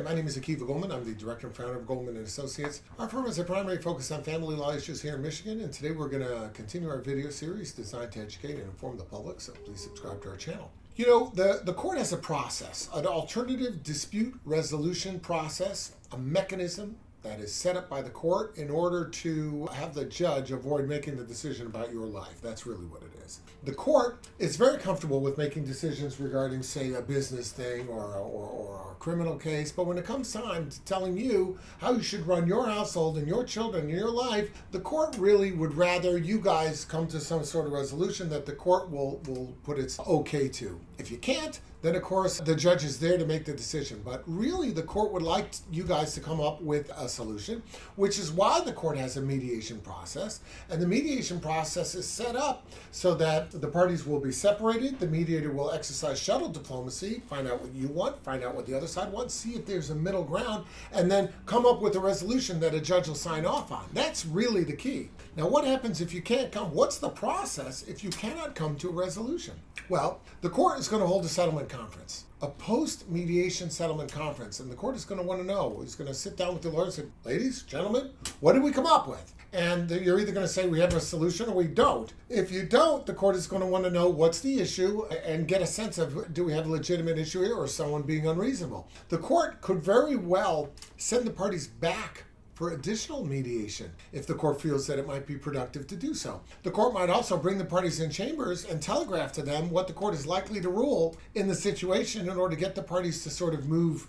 my name is Goldman. I'm the director and founder of Goldman and Associates. Our firm has a primary focus on family law issues here in Michigan, and today we're going to continue our video series designed to educate and inform the public, so please subscribe to our channel. You know, the court has a process, an alternative dispute resolution process, a mechanism that is set up by the court in order to have the judge avoid making the decision about your life. That's really what it is. The court is very comfortable with making decisions regarding, say, a business thing or a criminal case, but when it comes time to telling you how you should run your household and your children and your life, the court really would rather you guys come to some sort of resolution that the court will put its okay to. If you can't, then of course the judge is there to make the decision. But really the court would like you guys to come up with a solution, which is why the court has a mediation process. And the mediation process is set up so that the parties will be separated. The mediator will exercise shuttle diplomacy, find out what you want, find out what the other side wants, see if there's a middle ground, and then come up with a resolution that a judge will sign off on. That's really the key. Now, what happens if you can't come? What's the process if you cannot come to a resolution? Well, the court is going to hold a settlement conference, a post-mediation settlement conference, and the court is going to want to know. It's going to sit down with the lawyers and say, ladies, gentlemen, what did we come up with? And you're either going to say we have a solution or we don't. If you don't, the court is going to want to know what's the issue and get a sense of, do we have a legitimate issue here or someone being unreasonable? The court could very well send the parties back for additional mediation if the court feels that it might be productive to do so. The court might also bring the parties in chambers and telegraph to them what the court is likely to rule in the situation in order to get the parties to sort of move,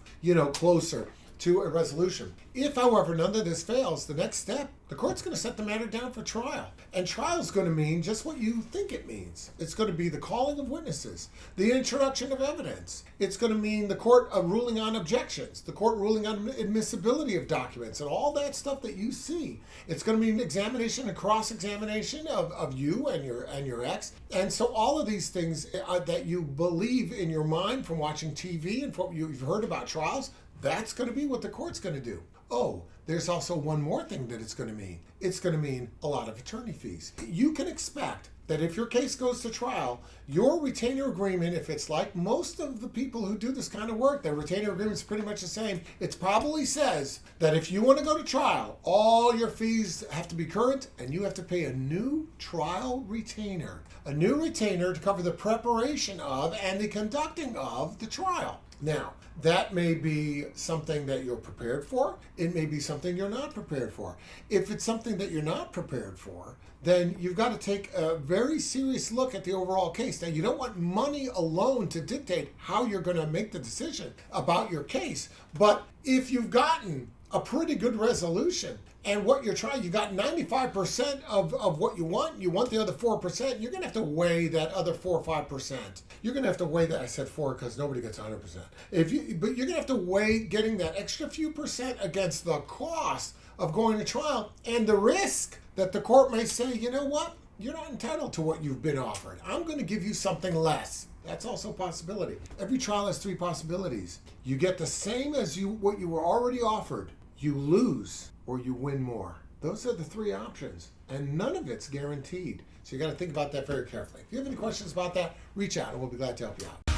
closer to a resolution. If, however, none of this fails, the next step, the court's going to set the matter down for trial. And trial is going to mean just what you think it means. It's going to be the calling of witnesses, the introduction of evidence. It's going to mean the court ruling on objections, the court ruling on admissibility of documents, and all that stuff that you see. It's going to mean examination and cross-examination of you and your ex. And so all of these things that you believe in your mind from watching TV and from what you've heard about trials, that's going to be what the court's going to do. Oh, there's also one more thing that it's going to mean. It's going to mean a lot of attorney fees. You can expect that if your case goes to trial, your retainer agreement, if it's like most of the people who do this kind of work, their retainer agreement is pretty much the same. It probably says that if you want to go to trial, all your fees have to be current and you have to pay a new trial retainer. A new retainer to cover the preparation of and the conducting of the trial. Now, that may be something that you're prepared for. It may be something you're not prepared for. If it's something that you're not prepared for, then you've got to take a very serious look at the overall case. Now, you don't want money alone to dictate how you're going to make the decision about your case. But if you've gotten a pretty good resolution and what you're trying, you got 95% of what you want the other 4%, you're going to have to weigh that other 4 or 5%. You're going to have to weigh that. I said 4 because nobody gets 100%. But you're going to have to weigh getting that extra few percent against the cost of going to trial and the risk that the court may say, you know what, you're not entitled to what you've been offered. I'm going to give you something less. That's also a possibility. Every trial has 3 possibilities. You get the same as what you were already offered. You lose or you win more. Those are the 3 options, and none of it's guaranteed. So you got to think about that very carefully. If you have any questions about that, reach out and we'll be glad to help you out.